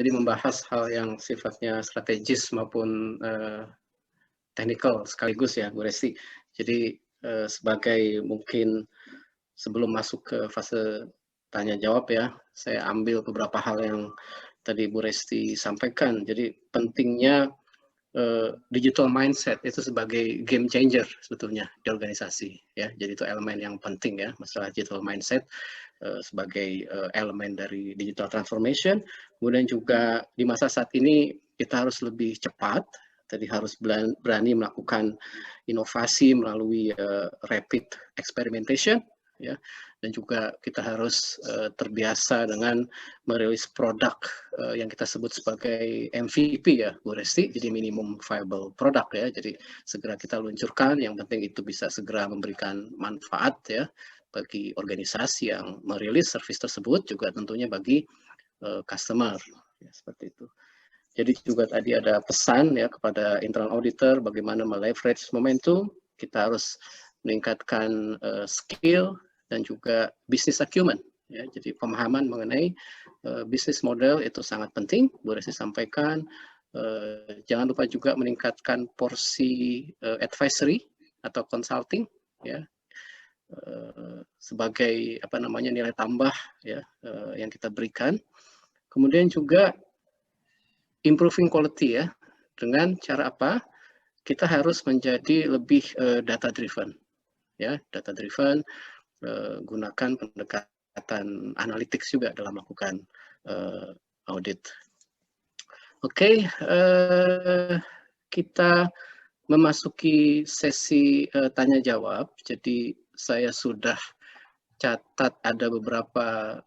Jadi membahas hal yang sifatnya strategis maupun technical sekaligus ya, Bu Resti. Jadi sebagai mungkin sebelum masuk ke fase tanya jawab ya, saya ambil beberapa hal yang tadi Bu Resti sampaikan. Jadi pentingnya digital mindset itu sebagai game changer sebetulnya di organisasi ya. Jadi itu elemen yang penting ya, masalah digital mindset sebagai elemen dari digital transformation. Kemudian juga di masa saat ini kita harus lebih cepat, tadi harus berani melakukan inovasi melalui rapid experimentation ya, dan juga kita harus terbiasa dengan merilis produk yang kita sebut sebagai MVP ya, Bu Resti, jadi minimum viable product ya, jadi segera kita luncurkan, yang penting itu bisa segera memberikan manfaat ya bagi organisasi yang merilis service tersebut, juga tentunya bagi customer ya, seperti itu. Jadi juga tadi ada pesan ya kepada internal auditor bagaimana meleverage momentum, kita harus meningkatkan skill dan juga business acumen ya. Jadi pemahaman mengenai bisnis model itu sangat penting. Bu Resi sampaikan jangan lupa juga meningkatkan porsi advisory atau consulting ya, sebagai apa namanya nilai tambah ya yang kita berikan. Kemudian juga improving quality ya, dengan cara apa? Kita harus menjadi lebih data driven ya, data driven, gunakan pendekatan analytics juga dalam melakukan audit. Oke, kita memasuki sesi tanya jawab. Jadi saya sudah catat ada beberapa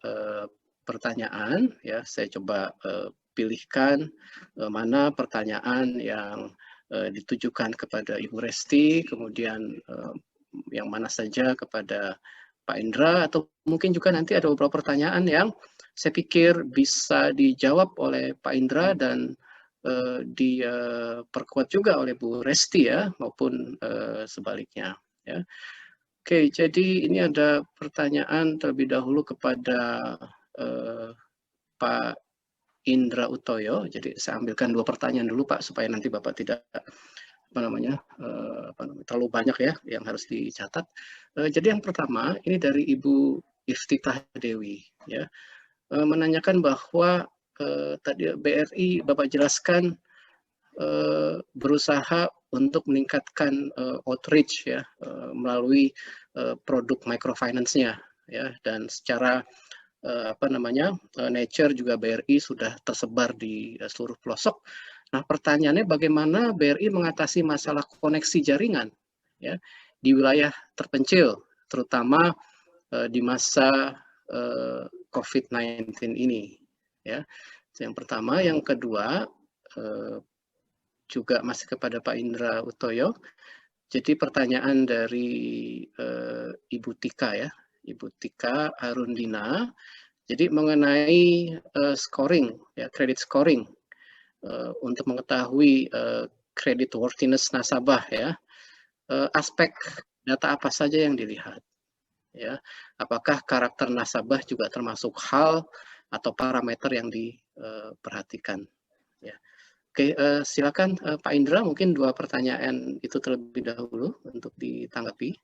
pertanyaan ya. Saya coba pilihkan mana pertanyaan yang ditujukan kepada Ibu Resti, kemudian yang mana saja kepada Pak Indra, atau mungkin juga nanti ada beberapa pertanyaan yang saya pikir bisa dijawab oleh Pak Indra dan diperkuat juga oleh Bu Resti ya, maupun sebaliknya ya. Oke, jadi ini ada pertanyaan terlebih dahulu kepada Pak Indra Utoyo. Jadi saya ambilkan 2 pertanyaan dulu Pak, supaya nanti Bapak tidak terlalu banyak ya yang harus dicatat. Jadi yang pertama ini dari Ibu Iftitah Dewi ya, menanyakan bahwa tadi BRI Bapak jelaskan berusaha untuk meningkatkan outreach ya melalui produk microfinance-nya ya, dan secara nature juga BRI sudah tersebar di seluruh pelosok. Nah, pertanyaannya bagaimana BRI mengatasi masalah koneksi jaringan ya di wilayah terpencil, terutama di masa COVID-19 ini ya. Yang pertama, yang kedua juga masih kepada Pak Indra Utoyo. Jadi pertanyaan dari Ibu Tika ya, Ibu Tika Arundina. Jadi mengenai scoring ya, credit scoring untuk mengetahui credit worthiness nasabah ya, aspek data apa saja yang dilihat ya, apakah karakter nasabah juga termasuk hal atau parameter yang diperhatikan ya. Oke, silakan Pak Indra, mungkin 2 pertanyaan itu terlebih dahulu untuk ditanggapi.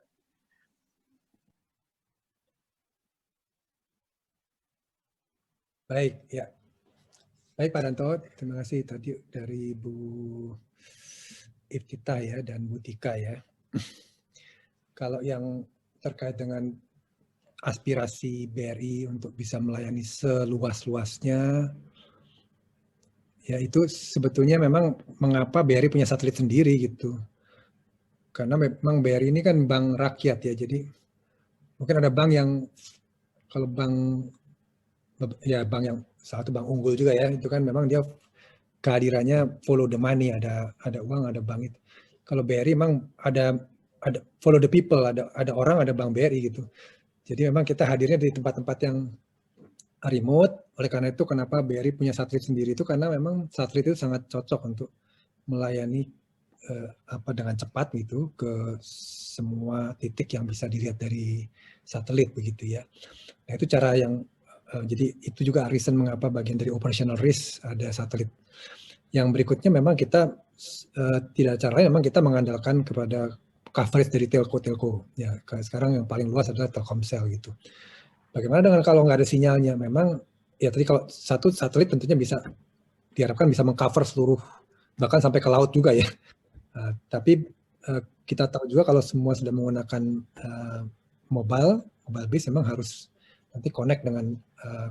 Baik, ya. Baik Pak Danto, terima kasih tadi dari Bu Iftitah ya dan Bu Tika ya. Kalau yang terkait dengan aspirasi BRI untuk bisa melayani seluas-luasnya, ya itu sebetulnya memang mengapa BRI punya satelit sendiri gitu. Karena memang BRI ini kan bank rakyat ya, jadi mungkin ada bank yang, kalau bank yang satu bank unggul juga ya, itu kan memang dia kehadirannya follow the money, ada uang, ada bank itu. Kalau BRI memang ada follow the people, ada orang, ada bank BRI gitu. Jadi memang kita hadirnya di tempat-tempat yang remote. Oleh karena itu kenapa BRI punya satelit sendiri itu, karena memang satelit itu sangat cocok untuk melayani dengan cepat gitu ke semua titik yang bisa dilihat dari satelit begitu ya. Nah itu cara yang Jadi itu juga reason mengapa bagian dari operational risk ada satelit. Yang berikutnya memang kita tidak cara lain, memang kita mengandalkan kepada coverage dari telco. Ya, sekarang yang paling luas adalah Telkomsel gitu. Bagaimana dengan kalau nggak ada sinyalnya? Memang ya tadi kalau satu satelit tentunya bisa diharapkan bisa mengcover seluruh, bahkan sampai ke laut juga ya. Tapi kita tahu juga kalau semua sudah menggunakan mobile base memang harus nanti connect dengan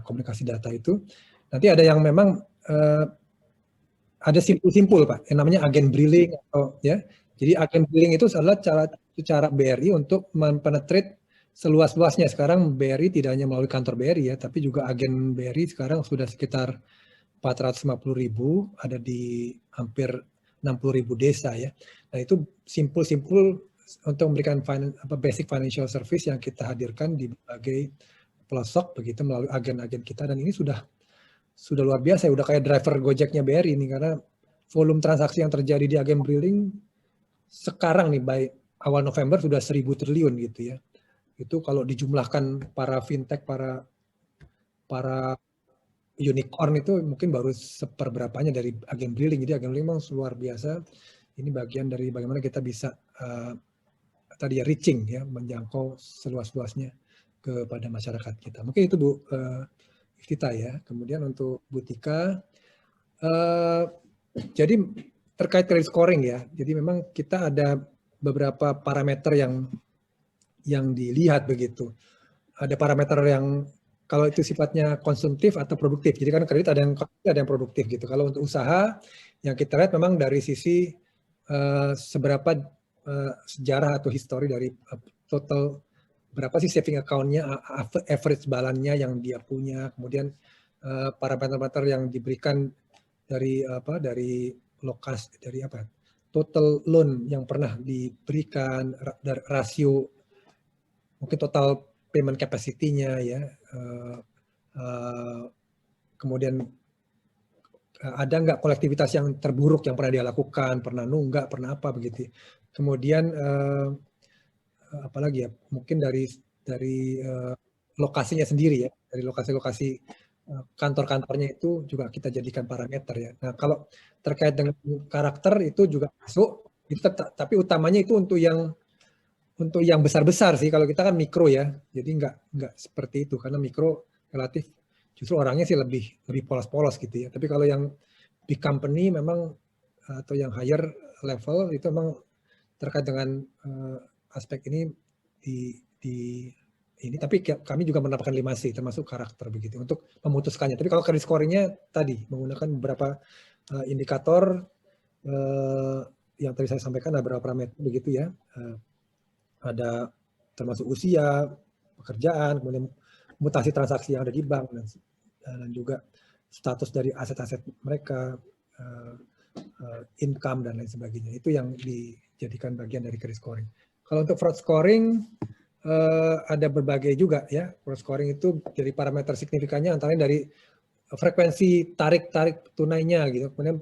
komunikasi data itu. Nanti ada yang memang ada simpul-simpul Pak, yang namanya agen brilling atau ya. Jadi agen brilling itu adalah cara BRI untuk mempenetrate seluas-luasnya. Sekarang BRI tidak hanya melalui kantor BRI ya, tapi juga agen BRI sekarang sudah sekitar 450.000, ada di hampir 60.000 desa ya. Nah itu simpul-simpul untuk memberikan basic financial service yang kita hadirkan di berbagai pelosok begitu melalui agen-agen kita, dan ini sudah luar biasa, udah kayak driver Gojeknya BRI ini, karena volume transaksi yang terjadi di agen brilling sekarang nih by awal November sudah 1.000 triliun gitu ya. Itu kalau dijumlahkan para fintech, para unicorn itu mungkin baru seperberapanya dari agen brilling. Jadi agen brilling memang luar biasa. Ini bagian dari bagaimana kita bisa tadi ya reaching ya, menjangkau seluas-luasnya kepada masyarakat kita. Mungkin itu Bu Iftita ya. Kemudian untuk Bu Tika, jadi terkait credit scoring ya. Jadi memang kita ada beberapa parameter yang dilihat begitu. Ada parameter yang kalau itu sifatnya konsumtif atau produktif. Jadi kan kredit ada yang produktif gitu. Kalau untuk usaha yang kita lihat memang dari sisi seberapa sejarah atau histori dari total berapa sih saving account-nya, average balance-nya yang dia punya, kemudian parameter-parameter yang diberikan dari lokasi, dari total loan yang pernah diberikan, dari rasio mungkin total payment capacity-nya ya, kemudian ada nggak kolektivitas yang terburuk yang pernah dia lakukan, pernah nunggak, pernah apa begitu. Kemudian apalagi ya, mungkin dari lokasinya sendiri ya, dari lokasi-lokasi kantor-kantornya itu juga kita jadikan parameter ya. Nah kalau terkait dengan karakter itu juga masuk, itu tapi utamanya itu untuk yang besar-besar sih. Kalau kita kan mikro ya, jadi nggak seperti itu, karena mikro relatif justru orangnya sih lebih polos-polos gitu ya. Tapi kalau yang big company memang atau yang higher level itu memang terkait dengan aspek ini ini, tapi kami juga menerapkan 5C termasuk karakter begitu untuk memutuskannya. Tapi kalau credit scoring-nya tadi menggunakan beberapa indikator yang tadi saya sampaikan, ada beberapa parameter begitu ya. Ada termasuk usia, pekerjaan, kemudian mutasi transaksi yang ada di bank, dan juga status dari aset-aset mereka, income dan lain sebagainya. Itu yang dijadikan bagian dari credit scoring. Kalau untuk fraud scoring ada berbagai juga ya. Fraud scoring itu dari parameter signifikannya antara dari frekuensi tarik tunainya gitu, kemudian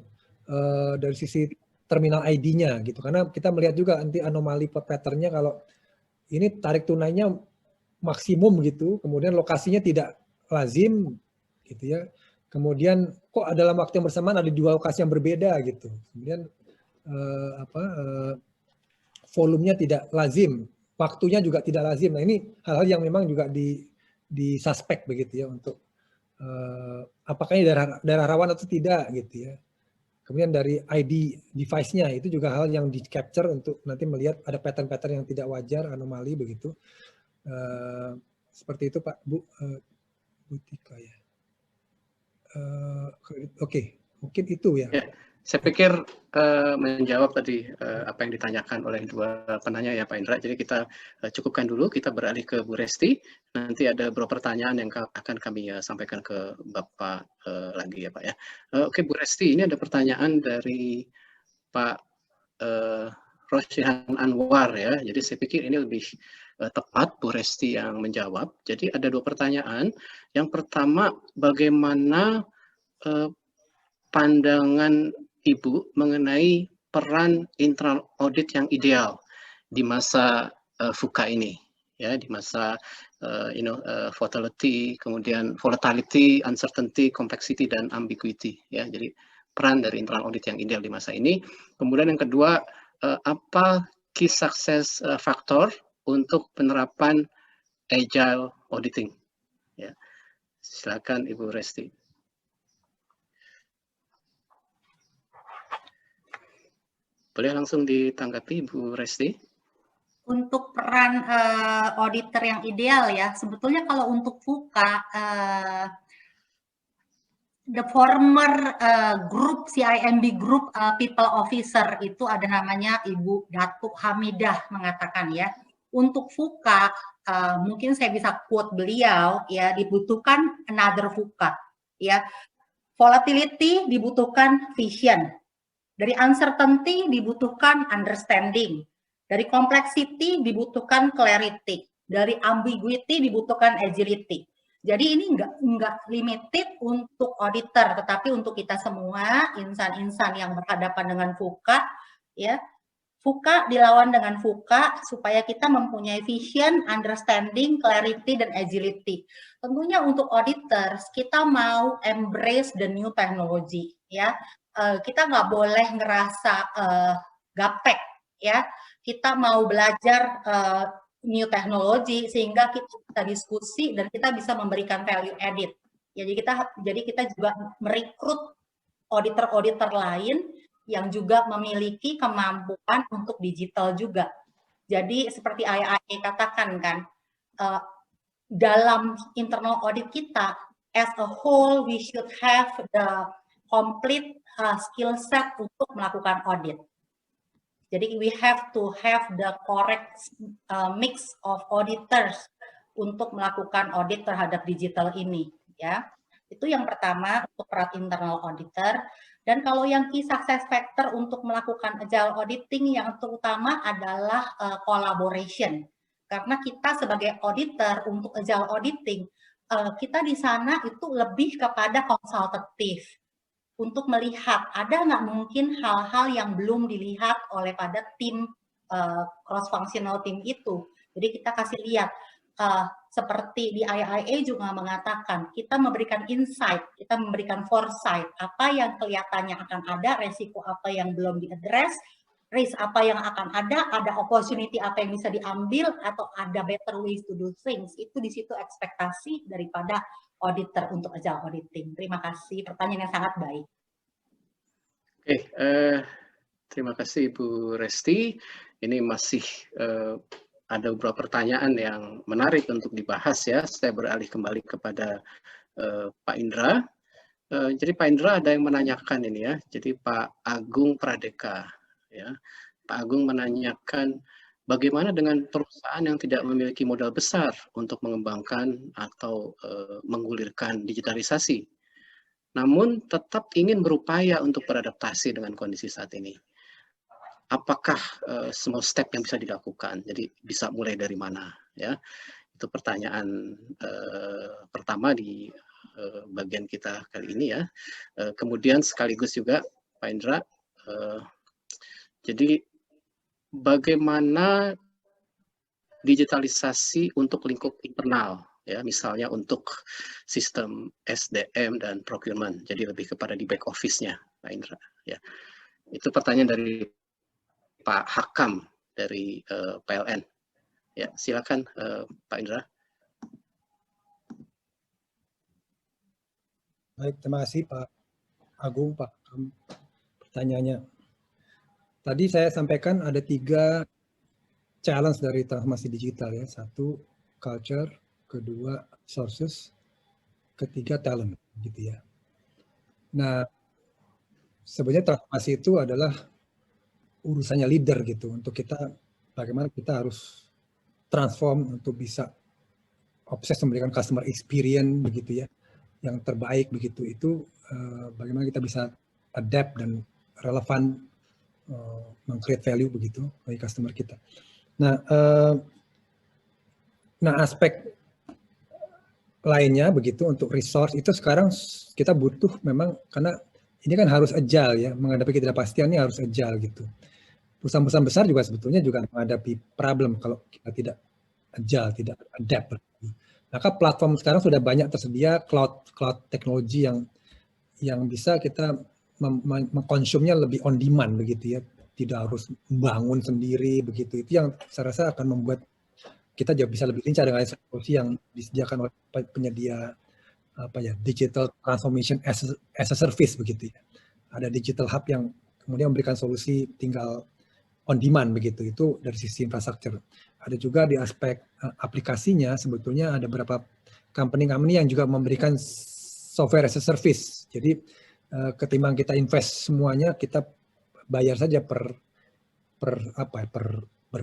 dari sisi terminal ID-nya gitu. Karena kita melihat juga nanti anomali pattern-nya, kalau ini tarik tunainya maksimum gitu, kemudian lokasinya tidak lazim gitu ya. Kemudian kok dalam waktu yang bersamaan ada dua lokasi yang berbeda gitu. Kemudian volumenya tidak lazim, waktunya juga tidak lazim. Nah ini hal-hal yang memang juga di suspek begitu ya, untuk apakah ini daerah rawan atau tidak gitu ya. Kemudian dari ID device-nya itu juga hal yang di-capture untuk nanti melihat ada pattern-pattern yang tidak wajar, anomali begitu. Seperti itu Pak, Bu Tika ya. Oke, mungkin itu ya. Saya pikir menjawab tadi apa yang ditanyakan oleh dua penanya ya Pak Indra. Jadi kita cukupkan dulu, kita beralih ke Bu Resti. Nanti ada beberapa pertanyaan yang akan kami sampaikan ke Bapak lagi ya Pak ya. Oke Bu Resti, ini ada pertanyaan dari Pak Rosyihan Anwar ya. Jadi saya pikir ini lebih tepat Bu Resti yang menjawab. Jadi ada dua pertanyaan. Yang pertama, bagaimana pandangan Ibu mengenai peran internal audit yang ideal di masa VUCA ini? ya di masa volatility, uncertainty, complexity, dan ambiguity, ya. Jadi peran dari internal audit yang ideal di masa ini. Kemudian yang kedua, apa key success factor untuk penerapan agile auditing? Ya, silakan Ibu Resti. Boleh langsung ditanggapi Ibu Resti? Untuk peran auditor yang ideal ya, sebetulnya kalau untuk FUKA, the former group CIMB Group People Officer itu ada namanya Ibu Datuk Hamidah mengatakan ya, untuk FUKA mungkin saya bisa quote beliau ya, dibutuhkan another FUKA ya. Volatility dibutuhkan vision, dari uncertainty dibutuhkan understanding, dari complexity dibutuhkan clarity, dari ambiguity dibutuhkan agility. Jadi ini enggak limited untuk auditor, tetapi untuk kita semua insan-insan yang berhadapan dengan FUKA, ya, FUKA dilawan dengan FUKA supaya kita mempunyai vision, understanding, clarity, dan agility. Tentunya untuk auditors kita mau embrace the new technology, ya. Kita nggak boleh ngerasa gaptek, ya. Kita mau belajar new technology sehingga kita bisa diskusi dan kita bisa memberikan value added. Jadi kita juga merekrut auditor-auditor lain yang juga memiliki kemampuan untuk digital juga. Jadi seperti IAE katakan kan, dalam internal audit kita, as a whole we should have the complete skill set untuk melakukan audit. Jadi we have to have the correct mix of auditors untuk melakukan audit terhadap digital ini, ya. Itu yang pertama untuk peran internal auditor. Dan kalau yang key success factor untuk melakukan agile auditing yang terutama adalah collaboration. Karena kita sebagai auditor untuk agile auditing, kita di sana itu lebih kepada konsultatif. Untuk melihat ada nggak mungkin hal-hal yang belum dilihat oleh pada tim cross-functional team itu. Jadi kita kasih lihat, seperti di IIA juga mengatakan, kita memberikan insight, kita memberikan foresight, apa yang kelihatannya akan ada, resiko apa yang belum diaddress, risk apa yang akan ada opportunity apa yang bisa diambil, atau ada better ways to do things. Itu di situ ekspektasi daripada auditor untuk agile auditing. Terima kasih, pertanyaan yang sangat baik. Oke, terima kasih Ibu Resti. Ini masih ada beberapa pertanyaan yang menarik untuk dibahas ya. Saya beralih kembali kepada Pak Indra. Jadi Pak Indra ada yang menanyakan ini ya. Jadi Pak Agung Pradeka ya. Pak Agung menanyakan bagaimana dengan perusahaan yang tidak memiliki modal besar untuk mengembangkan atau menggulirkan digitalisasi, namun tetap ingin berupaya untuk beradaptasi dengan kondisi saat ini. Apakah semua step yang bisa dilakukan? Jadi bisa mulai dari mana? Ya, itu pertanyaan pertama di bagian kita kali ini ya. Kemudian sekaligus juga Pak Indra, jadi bagaimana digitalisasi untuk lingkup internal? Ya, misalnya untuk sistem SDM dan procurement, jadi lebih kepada di back office-nya, Pak Indra. Ya, itu pertanyaan dari Pak Hakam dari PLN. Ya, silakan Pak Indra. Baik, terima kasih Pak Agung, Pak Hakam, pertanyaannya. Tadi saya sampaikan ada 3 challenge dari transformasi digital ya. 1, culture, kedua, sources, ketiga, talent, gitu ya. Nah, sebenarnya transformasi itu adalah urusannya leader gitu. Untuk kita, bagaimana kita harus transform untuk bisa obses memberikan customer experience begitu ya, yang terbaik begitu. Itu bagaimana kita bisa adapt dan relevan, meng-create value begitu bagi customer kita. Nah, aspek lainnya begitu untuk resource itu sekarang kita butuh memang, karena ini kan harus agile ya, menghadapi ketidakpastian ini harus agile gitu. Perusahaan-perusahaan besar juga sebetulnya juga menghadapi problem kalau kita tidak agile, tidak adapt. Maka platform sekarang sudah banyak tersedia cloud teknologi yang bisa kita mengkonsumnya lebih on demand begitu ya, tidak harus bangun sendiri begitu. Itu yang saya rasa akan membuat kita juga bisa lebih lincah dengan solusi yang disediakan oleh penyedia digital transformation as a service begitu ya. Ada digital hub yang kemudian memberikan solusi tinggal on demand begitu. Itu dari sisi infrastruktur. Ada juga di aspek aplikasinya sebetulnya ada beberapa company yang juga memberikan software as a service. Jadi ketimbang kita invest semuanya, kita bayar saja per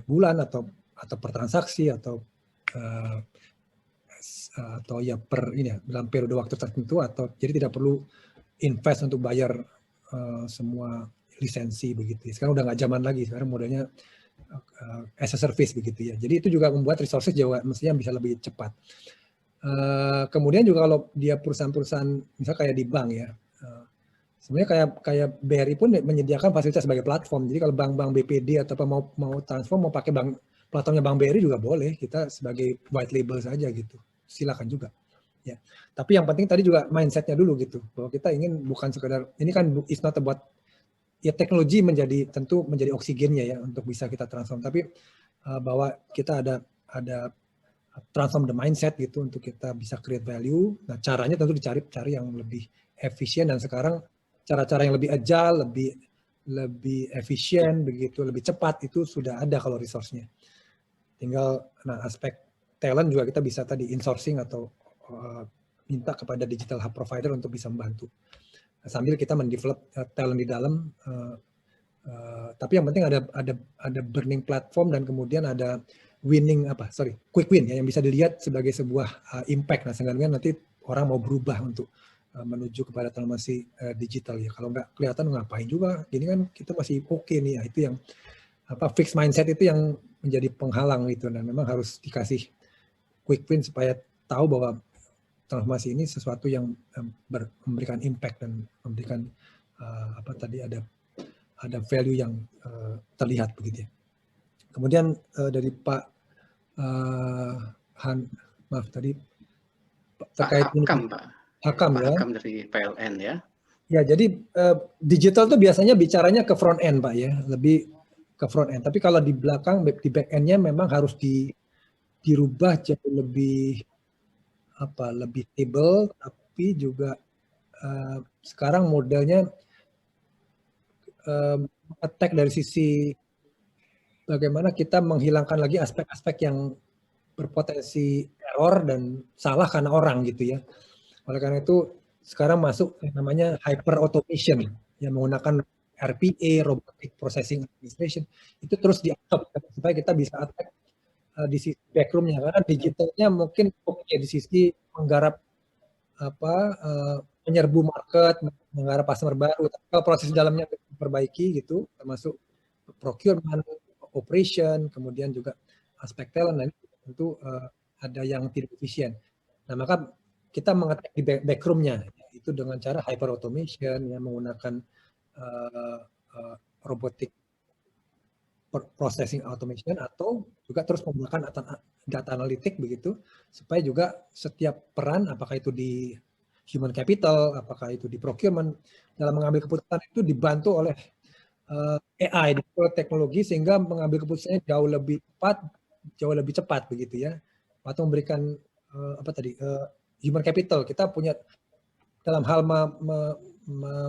bulan atau per transaksi atau ya per ini ya, dalam periode waktu tertentu, atau jadi tidak perlu invest untuk bayar semua lisensi begitu. Sekarang udah nggak zaman lagi, sekarang modelnya as a service begitu ya. Jadi itu juga membuat resources juga mestinya bisa lebih cepat. Kemudian juga kalau dia perusahaan-perusahaan misalnya kayak di bank ya, sebenarnya kayak BRI pun menyediakan fasilitas sebagai platform. Jadi kalau bank-bank BPD atau mau transform, mau pakai platformnya Bank BRI juga boleh. Kita sebagai white label saja gitu. Silakan juga. Ya. Tapi yang penting tadi juga mindsetnya dulu gitu. Bahwa kita ingin bukan sekedar, ini kan it's not about, ya teknologi tentu menjadi oksigennya ya untuk bisa kita transform. Tapi bahwa kita ada transform the mindset gitu untuk kita bisa create value. Nah caranya tentu cari yang lebih efisien, dan sekarang cara-cara yang lebih agile, lebih efisien begitu, lebih cepat itu sudah ada kalau resource-nya. Tinggal aspek talent juga kita bisa tadi insourcing atau minta kepada digital hub provider untuk bisa membantu. Sambil kita mendevelop talent di dalam, tapi yang penting ada burning platform, dan kemudian ada quick win ya, yang bisa dilihat sebagai sebuah impact. Nah sehingga nanti orang mau berubah untuk menuju kepada transformasi digital ya. Kalau nggak kelihatan ngapain juga, gini kan kita masih oke nih ya. Itu yang fixed mindset itu yang menjadi penghalang gitu, dan memang harus dikasih quick win supaya tahu bahwa transformasi ini sesuatu yang memberikan impact dan memberikan ada value yang terlihat begitu ya. Kemudian dari Pak tadi terkait Hakam dari PLN ya. Ya, jadi digital tuh biasanya bicaranya ke front end Pak ya, lebih ke front end. Tapi kalau di belakang, di back end-nya memang harus dirubah jadi lebih stable, tapi juga sekarang modelnya attack dari sisi bagaimana kita menghilangkan lagi aspek-aspek yang berpotensi error dan salah karena orang gitu ya. Oleh karena itu sekarang masuk namanya hyper automation yang menggunakan RPA, robotic processing administration, itu terus di-adopt supaya kita bisa attack di sisi backroom-nya, karena digitalnya mungkin di sisi menggarap menyerbu market, menggarap customer baru. Tapi kalau proses dalamnya diperbaiki gitu, termasuk procurement, operation, kemudian juga aspek talent, dan tentu ada yang tidak efisien. Nah maka kita mengetek di backroom-nya itu dengan cara hyper automation yang menggunakan robotic processing automation, atau juga terus menggunakan data analitik begitu, supaya juga setiap peran, apakah itu di human capital, apakah itu di procurement, dalam mengambil keputusan itu dibantu oleh AI, teknologi, sehingga mengambil keputusannya jauh lebih cepat begitu ya, atau memberikan human capital. Kita punya dalam hal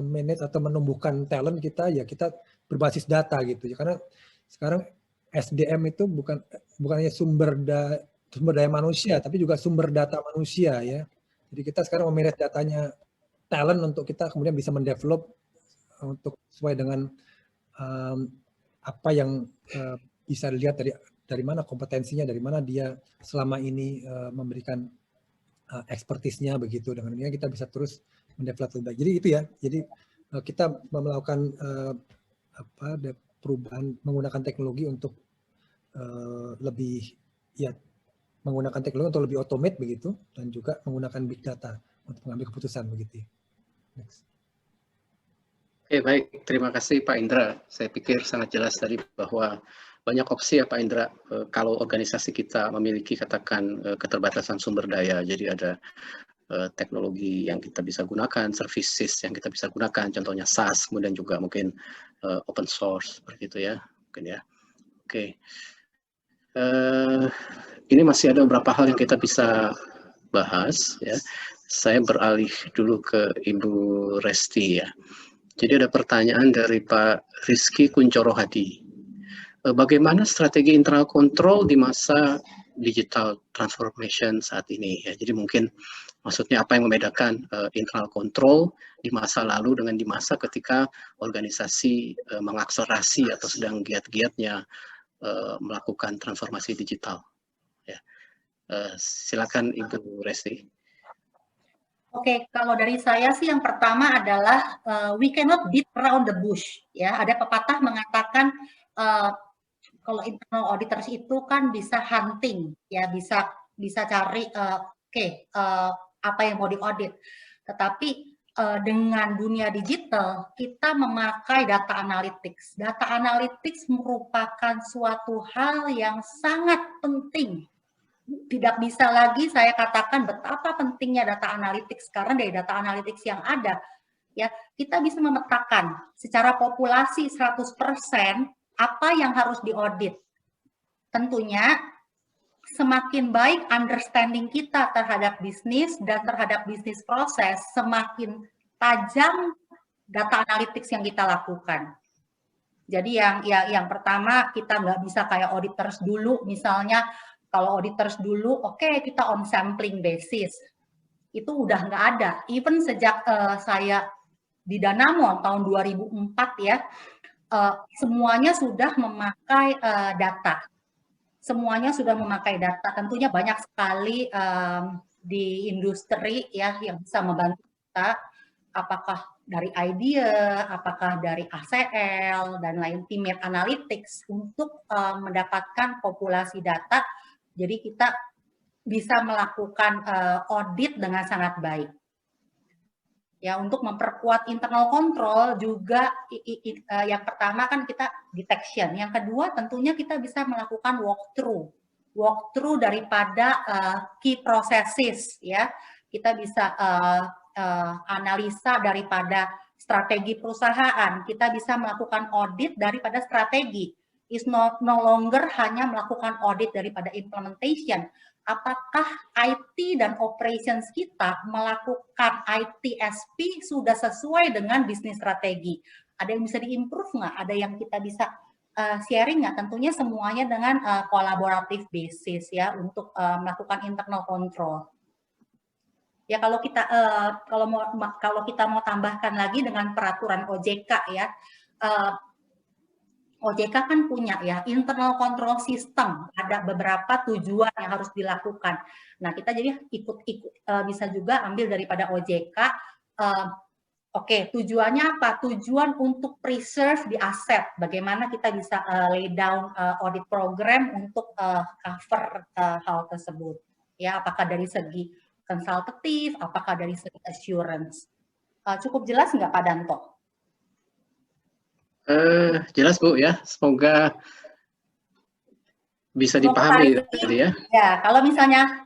manage atau menumbuhkan talent kita ya, kita berbasis data gitu ya, karena sekarang SDM itu bukan hanya sumber daya manusia, tapi juga sumber data manusia ya. Jadi kita sekarang memanage datanya talent untuk kita kemudian bisa mendevelop untuk sesuai dengan apa yang bisa dilihat dari mana kompetensinya, dari mana dia selama ini memberikan expertise-nya begitu. Dengan ini kita bisa terus mendevelop lebih baik. Jadi itu ya. Jadi kita melakukan perubahan menggunakan teknologi untuk menggunakan teknologi untuk lebih automate begitu, dan juga menggunakan big data untuk mengambil keputusan begitu. Next. Oke, baik, terima kasih Pak Indra. Saya pikir sangat jelas tadi bahwa banyak opsi ya Pak Indra, kalau organisasi kita memiliki katakan keterbatasan sumber daya, jadi ada teknologi yang kita bisa gunakan, services yang kita bisa gunakan, contohnya SaaS, kemudian juga mungkin open source seperti itu ya, mungkin ya. Oke, ini masih ada beberapa hal yang kita bisa bahas ya. Saya beralih dulu ke Ibu Resti ya. Jadi ada pertanyaan dari Pak Rizky Kuncoro Hadi. Bagaimana strategi internal control di masa digital transformation saat ini ya. Jadi mungkin maksudnya apa yang membedakan internal control di masa lalu dengan di masa ketika organisasi mengakselerasi atau sedang giat-giatnya melakukan transformasi digital. Ya. Silakan Ibu Resti. Oke, kalau dari saya sih yang pertama adalah we cannot beat around the bush. Ya, ada pepatah mengatakan kalau internal auditors itu kan bisa hunting, ya bisa cari apa yang mau diaudit. Tetapi dengan dunia digital kita memakai data analytics. Data analytics merupakan suatu hal yang sangat penting. Tidak bisa lagi saya katakan betapa pentingnya data analytics karena dari data analytics yang ada ya kita bisa memetakan secara populasi 100% apa yang harus diaudit. Tentunya semakin baik understanding kita terhadap bisnis dan terhadap bisnis proses, semakin tajam data analytics yang kita lakukan. Jadi yang pertama kita nggak bisa kayak auditors dulu misalnya. Kalau auditors dulu, oke, kita on sampling basis. Itu udah nggak ada. Even sejak saya di Danamon tahun 2004 ya, semuanya sudah memakai data. Semuanya sudah memakai data. Tentunya banyak sekali di industri ya yang bisa membantu kita. Apakah dari idea, apakah dari ACL, dan lain teammate analytics untuk mendapatkan populasi data. Jadi kita bisa melakukan audit dengan sangat baik. Ya, untuk memperkuat internal control juga yang pertama kan kita detection. Yang kedua tentunya kita bisa melakukan walkthrough daripada key processes ya. Kita bisa analisa daripada strategi perusahaan. Kita bisa melakukan audit daripada strategi. Is no longer hanya melakukan audit daripada implementation. Apakah IT dan operations kita melakukan ITSP sudah sesuai dengan bisnis strategi? Ada yang bisa diimprove nggak? Ada yang kita bisa sharing nggak? Tentunya semuanya dengan collaborative basis ya untuk melakukan internal control. Ya kalau kita mau tambahkan lagi dengan peraturan OJK ya. OJK kan punya ya internal control system, ada beberapa tujuan yang harus dilakukan. Nah kita jadi bisa juga ambil daripada OJK. Oke, tujuannya apa? Tujuan untuk preserve di aset. Bagaimana kita bisa lay down audit program untuk cover hal tersebut. Ya, apakah dari segi konsultatif, apakah dari segi assurance. Cukup jelas nggak Pak Danto? Jelas Bu ya, semoga bisa dipahami tadi ya. Ya, kalau misalnya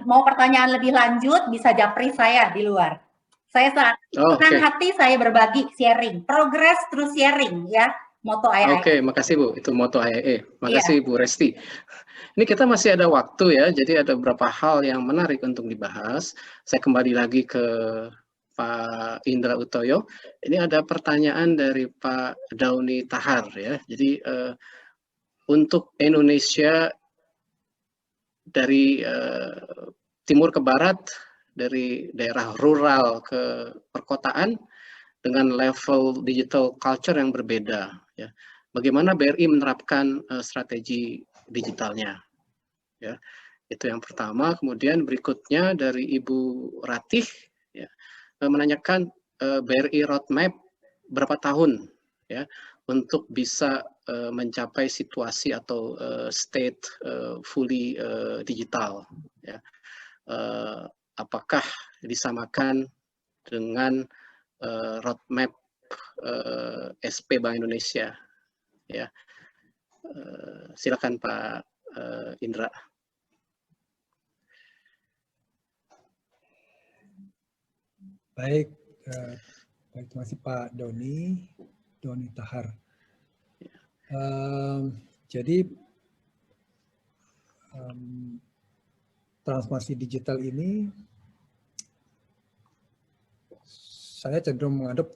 mau pertanyaan lebih lanjut bisa japri saya di luar. Saya senang hati saya berbagi, sharing, progress terus sharing ya, moto IAE. Oke, makasih Bu, itu moto IAE. Makasih Bu Resti. Ini kita masih ada waktu ya, jadi ada beberapa hal yang menarik untuk dibahas. Saya kembali lagi ke Pak Indra Utoyo. Ini ada pertanyaan dari Pak Dauni Tahar ya. Jadi untuk Indonesia dari timur ke barat, dari daerah rural ke perkotaan dengan level digital culture yang berbeda ya. Bagaimana BRI menerapkan strategi digitalnya ya. Itu yang pertama. Kemudian berikutnya dari Ibu Ratih ya, menanyakan BRI roadmap berapa tahun ya untuk bisa mencapai situasi atau state fully digital ya. Apakah disamakan dengan roadmap SP Bank Indonesia ya. Silakan Pak Indra. Baik, terima kasih Pak Doni Tahar. Jadi transformasi digital ini saya cenderung mengadop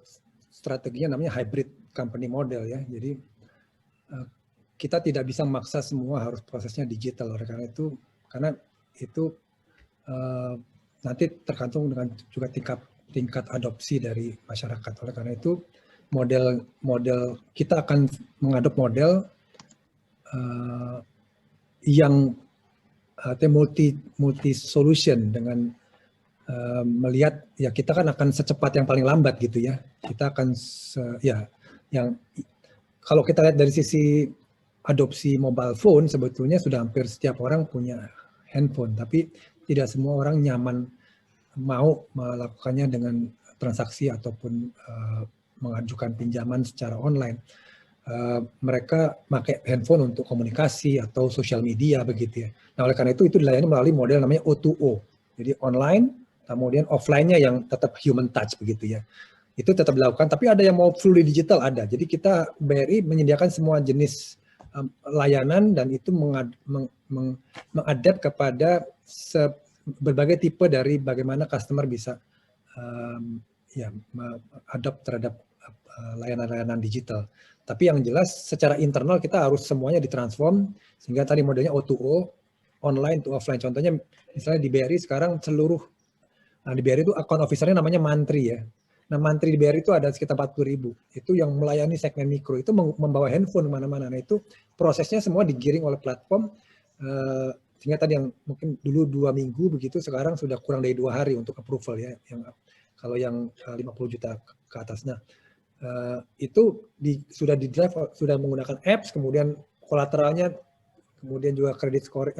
strateginya namanya hybrid company model ya. Jadi kita tidak bisa memaksa semua harus prosesnya digital, karena itu nanti tergantung dengan juga tingkat adopsi dari masyarakat. Oleh karena itu model kita akan mengadop model yang multi solution dengan melihat ya kita kan akan secepat yang paling lambat gitu ya. Kita akan yang kalau kita lihat dari sisi adopsi mobile phone sebetulnya sudah hampir setiap orang punya handphone, tapi tidak semua orang nyaman mau melakukannya dengan transaksi ataupun mengajukan pinjaman secara online. Mereka pakai handphone untuk komunikasi atau sosial media begitu ya. Nah oleh karena itu dilayani melalui model namanya O2O. Jadi online, kemudian offline-nya yang tetap human touch begitu ya. Itu tetap dilakukan, tapi ada yang mau fully digital ada. Jadi kita BRI menyediakan semua jenis layanan dan itu mengadapt kepada berbagai tipe dari bagaimana customer bisa adopt terhadap layanan-layanan digital. Tapi yang jelas secara internal kita harus semuanya ditransform sehingga tadi modelnya O2O, online to offline. Contohnya misalnya di BRI sekarang di BRI itu account officer-nya namanya mantri ya. Nah mantri di BRI itu ada sekitar 40.000. Itu yang melayani segmen mikro, itu membawa handphone kemana-mana. Nah itu prosesnya semua digiring oleh platform, sehingga tadi yang mungkin dulu 2 minggu begitu, sekarang sudah kurang dari 2 hari untuk approval ya. Kalau yang 50 juta ke atasnya. Itu sudah di-drive, sudah menggunakan apps, kemudian kolateralnya, kemudian juga kredit score,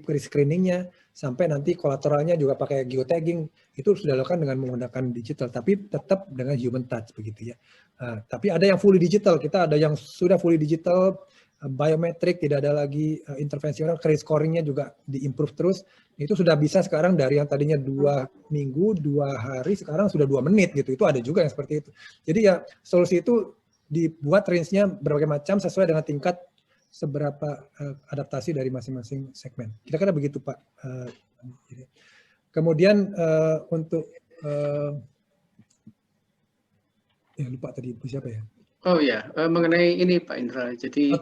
pre-screeningnya, sampai nanti kolateralnya juga pakai geotagging, itu sudah dilakukan dengan menggunakan digital, tapi tetap dengan human touch begitu ya. Tapi ada yang fully digital, kita ada yang sudah fully digital, biometrik, tidak ada lagi intervensi orang, credit scoringnya juga di-improve terus, itu sudah bisa sekarang dari yang tadinya 2 minggu, 2 hari, sekarang sudah 2 menit gitu, itu ada juga yang seperti itu. Jadi ya solusi itu dibuat range-nya berbagai macam sesuai dengan tingkat seberapa adaptasi dari masing-masing segmen. Kira-kira begitu Pak. Kemudian untuk lupa tadi siapa ya? Oh ya, mengenai ini Pak Indra, jadi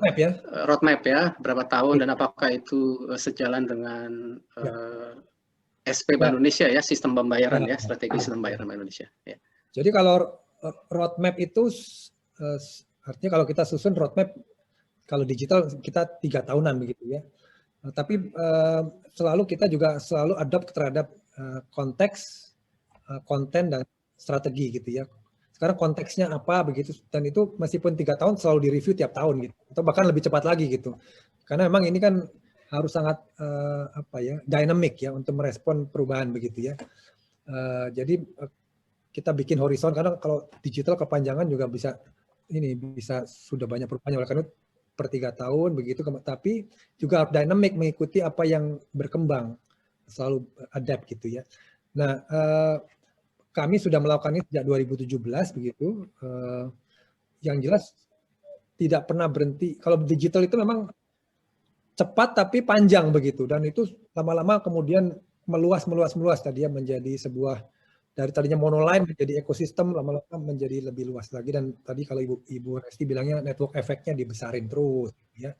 roadmap ya, berapa tahun dan apakah itu sejalan dengan SP Bank Indonesia ya, sistem pembayaran ya, strategi sistem pembayaran Bank Indonesia. Ya. Jadi kalau roadmap itu artinya kalau kita susun roadmap, kalau digital kita 3 tahunan begitu ya. Tapi selalu kita juga selalu adopt terhadap konteks, konten dan strategi gitu ya. Sekarang konteksnya apa begitu, dan itu meskipun 3 tahun selalu direview tiap tahun gitu, atau bahkan lebih cepat lagi gitu. Karena memang ini kan harus sangat dynamic ya untuk merespon perubahan begitu ya. Jadi kita bikin horizon, karena kalau digital kepanjangan juga bisa sudah banyak perubahan, oleh karena per 3 tahun begitu, tapi juga harus dynamic mengikuti apa yang berkembang, selalu adapt gitu ya. Nah, kami sudah melakukan ini sejak 2017 begitu. Yang jelas tidak pernah berhenti. Kalau digital itu memang cepat tapi panjang begitu, dan itu lama-lama kemudian meluas tadi ya, menjadi sebuah, dari tadinya monoline menjadi ekosistem, lama-lama menjadi lebih luas lagi. Dan tadi kalau Ibu Resti bilangnya network efeknya dibesarin terus ya.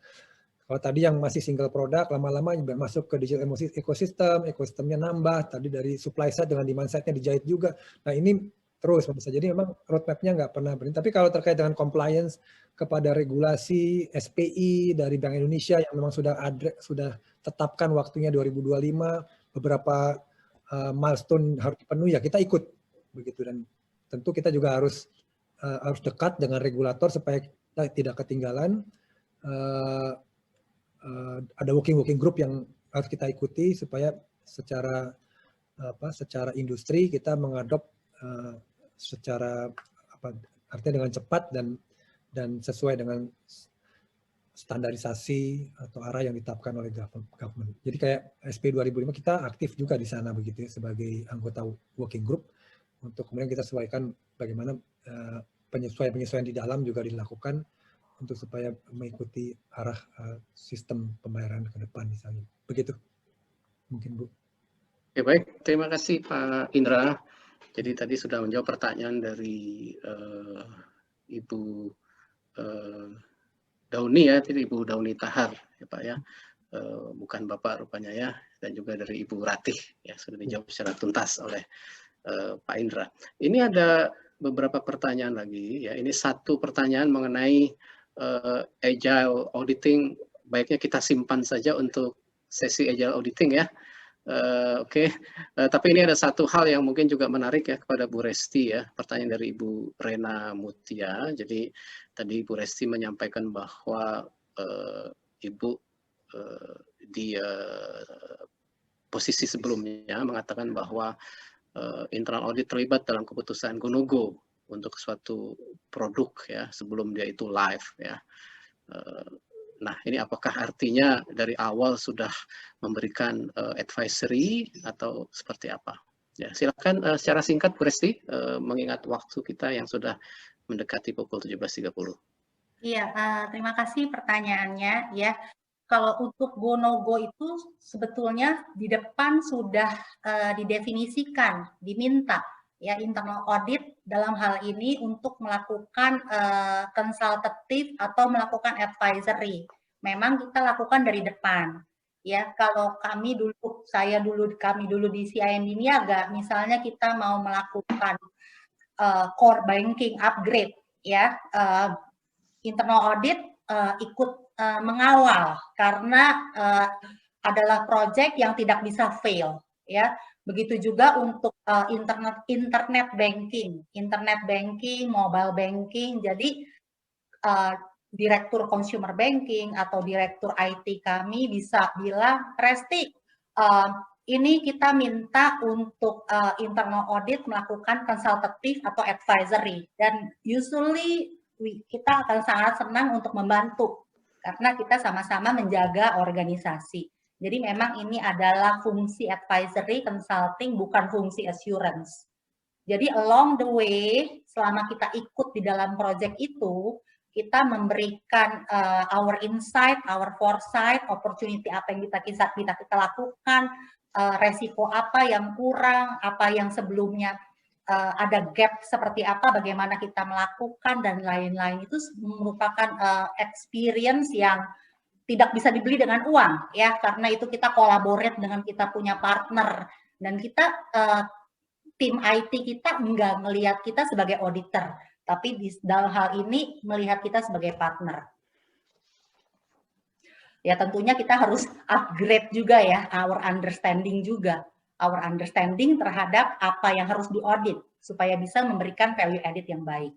Kalau tadi yang masih single product, lama-lama masuk ke digital ekosistemnya nambah, tadi dari supply side dengan demand side-nya dijahit juga. Nah ini terus bisa, jadi memang roadmap-nya nggak pernah berhenti. Tapi kalau terkait dengan compliance kepada regulasi SPI dari Bank Indonesia yang memang sudah tetapkan waktunya 2025, beberapa milestone harus dipenuhi ya, kita ikut begitu. Dan tentu kita juga harus dekat dengan regulator supaya kita tidak ketinggalan. Ada working group yang harus kita ikuti supaya secara industri kita mengadop secara artinya dengan cepat dan sesuai dengan standarisasi atau arah yang ditetapkan oleh government. Jadi kayak SP 2005 kita aktif juga di sana begitu ya, sebagai anggota working group untuk kemudian kita sesuaikan bagaimana penyesuaian di dalam juga dilakukan untuk supaya mengikuti arah sistem pembayaran ke depan misalnya. Begitu mungkin Bu. Oke, baik, terima kasih Pak Indra. Jadi tadi sudah menjawab pertanyaan dari Ibu Dauni ya, tadi Ibu Dauni Tahar ya Pak ya, bukan Bapak rupanya ya, dan juga dari Ibu Ratih ya, sudah dijawab secara tuntas oleh Pak Indra. Ini ada beberapa pertanyaan lagi ya. Ini satu pertanyaan mengenai agile auditing, baiknya kita simpan saja untuk sesi agile auditing ya. Oke. Tapi ini ada satu hal yang mungkin juga menarik ya kepada Bu Resti ya, pertanyaan dari Ibu Rena Mutia. Jadi tadi Bu Resti menyampaikan bahwa Ibu di posisi sebelumnya mengatakan bahwa internal audit terlibat dalam keputusan go no go untuk suatu produk ya sebelum dia itu live ya. Nah, ini apakah artinya dari awal sudah memberikan advisory atau seperti apa? Ya, silakan secara singkat Bu Resti, mengingat waktu kita yang sudah mendekati pukul 17.30. Iya, terima kasih pertanyaannya ya. Kalau untuk go no go itu sebetulnya di depan sudah didefinisikan, diminta ya internal audit dalam hal ini untuk melakukan konsultatif atau melakukan advisory. Memang kita lakukan dari depan. Ya, kalau kami dulu, kami dulu di CIMB Niaga, misalnya kita mau melakukan core banking upgrade, ya, internal audit ikut mengawal karena adalah proyek yang tidak bisa fail, ya. Begitu juga untuk internet banking, mobile banking. Jadi direktur consumer banking atau direktur IT kami bisa bilang, Resti, ini kita minta untuk internal audit melakukan konsultatif atau advisory, dan usually kita akan sangat senang untuk membantu karena kita sama-sama menjaga organisasi. Jadi memang ini adalah fungsi advisory, consulting, bukan fungsi assurance. Jadi along the way, selama kita ikut di dalam proyek itu, kita memberikan our insight, our foresight, opportunity apa yang kita lakukan, resiko apa yang kurang, apa yang sebelumnya ada gap seperti apa, bagaimana kita melakukan, dan lain-lain. Itu merupakan experience yang tidak bisa dibeli dengan uang, ya, karena itu kita collaborate dengan kita punya partner, dan kita tim IT kita nggak melihat kita sebagai auditor, tapi dalam hal ini melihat kita sebagai partner. Ya tentunya kita harus upgrade juga ya, our understanding terhadap apa yang harus diaudit supaya bisa memberikan value added yang baik.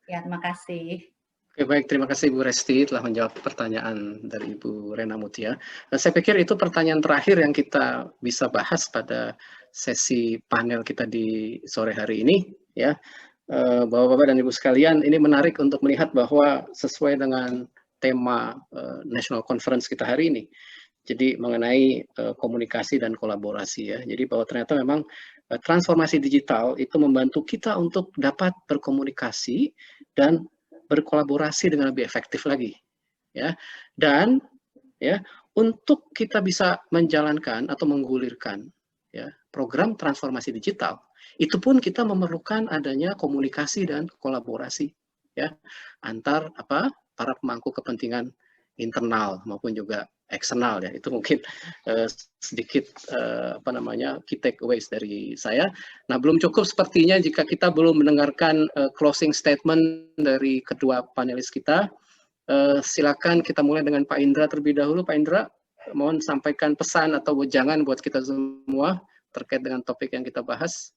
Ya, terima kasih. Oke, baik, terima kasih Bu Resti telah menjawab pertanyaan dari Ibu Rena Mutia. Saya pikir itu pertanyaan terakhir yang kita bisa bahas pada sesi panel kita di sore hari ini, ya. Bapak-bapak dan Ibu sekalian, ini menarik untuk melihat bahwa sesuai dengan tema National Conference kita hari ini, jadi mengenai komunikasi dan kolaborasi ya. Jadi bahwa ternyata memang transformasi digital itu membantu kita untuk dapat berkomunikasi dan berkolaborasi dengan lebih efektif lagi, ya. Dan ya untuk kita bisa menjalankan atau menggulirkan ya program transformasi digital, itu pun kita memerlukan adanya komunikasi dan kolaborasi ya antar para pemangku kepentingan internal maupun juga eksternal ya. Itu mungkin sedikit key takeaways dari saya. Nah, belum cukup sepertinya jika kita belum mendengarkan closing statement dari kedua panelis kita. Silakan kita mulai dengan Pak Indra terlebih dahulu. Pak Indra, mohon sampaikan pesan atau wejangan buat kita semua terkait dengan topik yang kita bahas.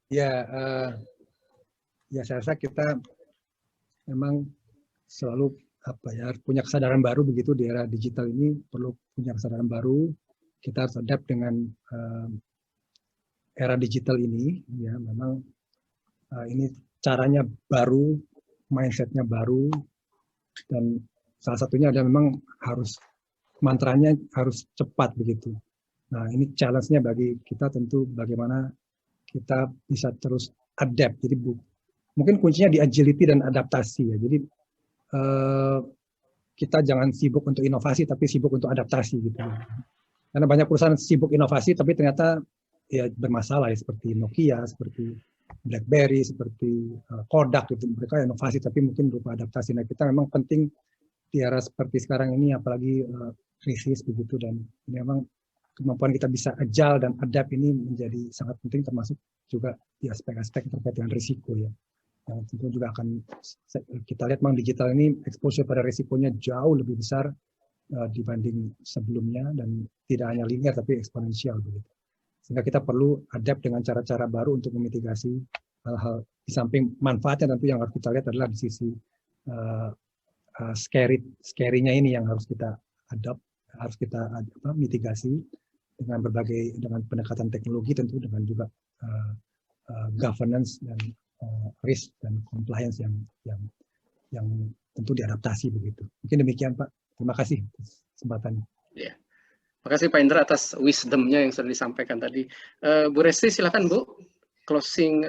Ya, saya rasa kita memang selalu punya kesadaran baru begitu di era digital ini, perlu punya kesadaran baru. Kita harus adapt dengan era digital ini, ya memang ini caranya baru, mindsetnya baru, Dan salah satunya adalah memang harus mantranya harus cepat begitu. Nah, ini challenge-nya bagi kita tentu bagaimana kita bisa terus adapt. Jadi mungkin kuncinya di agility dan adaptasi ya. Jadi kita jangan sibuk untuk inovasi tapi sibuk untuk adaptasi gitu. Karena banyak perusahaan sibuk inovasi tapi ternyata ya bermasalah ya, seperti Nokia, seperti BlackBerry, seperti Kodak gitu. Mereka inovasi tapi mungkin berupa adaptasi. Nah, kita memang penting di era seperti sekarang ini, apalagi krisis begitu, dan ini memang kemampuan kita bisa agile dan adapt ini menjadi sangat penting, termasuk juga di aspek-aspek terkait dengan risiko ya. Yang tentu juga akan kita lihat memang digital ini exposure pada risikonya jauh lebih besar dibanding sebelumnya, dan tidak hanya linear tapi eksponensial begitu. Sehingga kita perlu adapt dengan cara-cara baru untuk memitigasi hal-hal. Di samping manfaatnya tentu yang harus kita lihat adalah di sisi scary-nya ini yang harus kita adapt, harus kita mitigasi dengan pendekatan teknologi, tentu dengan juga governance dan risk dan compliance yang tentu diadaptasi begitu. Mungkin demikian Pak. Terima kasih atas kesempatannya. Ya. Terima kasih Pak Indra atas wisdom-nya yang sudah disampaikan tadi. Bu Resti, silakan Bu, closing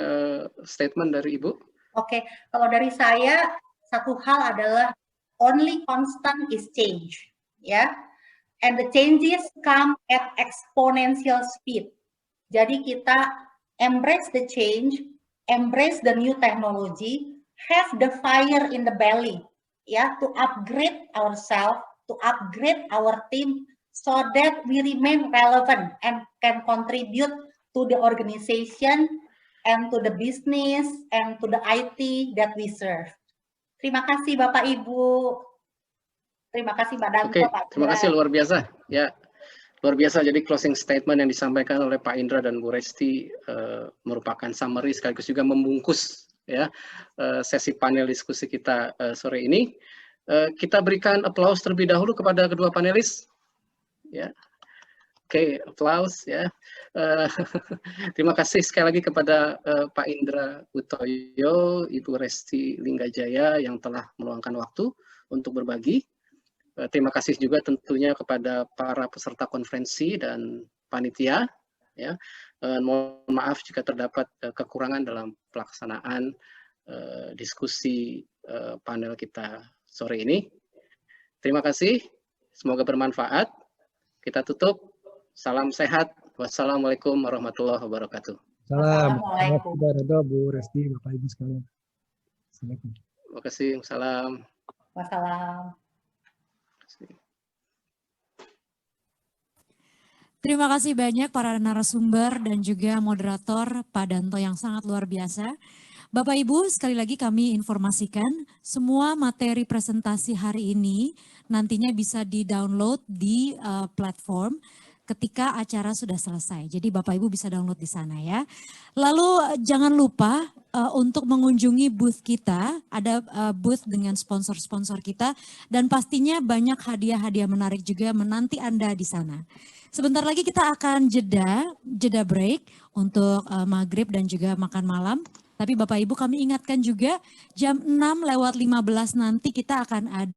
statement dari Ibu. Oke, kalau dari saya satu hal adalah only constant is change, ya. And the changes come at exponential speed. Jadi kita embrace the change, embrace the new technology, have the fire in the belly, ya, to upgrade ourselves, to upgrade our team, so that we remain relevant and can contribute to the organization and to the business and to the IT that we serve. Terima kasih Bapak Ibu. Terima kasih Mbak Danto. Oke, terima kasih, luar biasa. Ya, luar biasa. Jadi closing statement yang disampaikan oleh Pak Indra dan Bu Resti merupakan summary sekaligus juga membungkus ya sesi panel diskusi kita sore ini. Kita berikan aplaus terlebih dahulu kepada kedua panelis. Ya, oke, aplaus ya. Terima kasih sekali lagi kepada Pak Indra Utoyo, Ibu Resti Linggajaya yang telah meluangkan waktu untuk berbagi. Terima kasih juga tentunya kepada para peserta konferensi dan panitia. Ya, mohon maaf jika terdapat kekurangan dalam pelaksanaan diskusi panel kita sore ini. Terima kasih, semoga bermanfaat. Kita tutup. Salam sehat. Wassalamualaikum warahmatullahi wabarakatuh. Salam. Assalamualaikum. Bu Resti, Bapak Ibu sekalian. Assalamualaikum. Terima kasih. Salam. Wassalam. Terima kasih banyak para narasumber dan juga moderator Pak Danto yang sangat luar biasa. Bapak Ibu, sekali lagi kami informasikan semua materi presentasi hari ini nantinya bisa di-download di platform ketika acara sudah selesai. Jadi Bapak Ibu bisa download di sana ya. Lalu jangan lupa untuk mengunjungi booth kita, ada booth dengan sponsor-sponsor kita, dan pastinya banyak hadiah-hadiah menarik juga menanti Anda di sana. Sebentar lagi kita akan jeda break untuk maghrib dan juga makan malam. Tapi Bapak Ibu kami ingatkan juga jam 6:15 nanti kita akan ada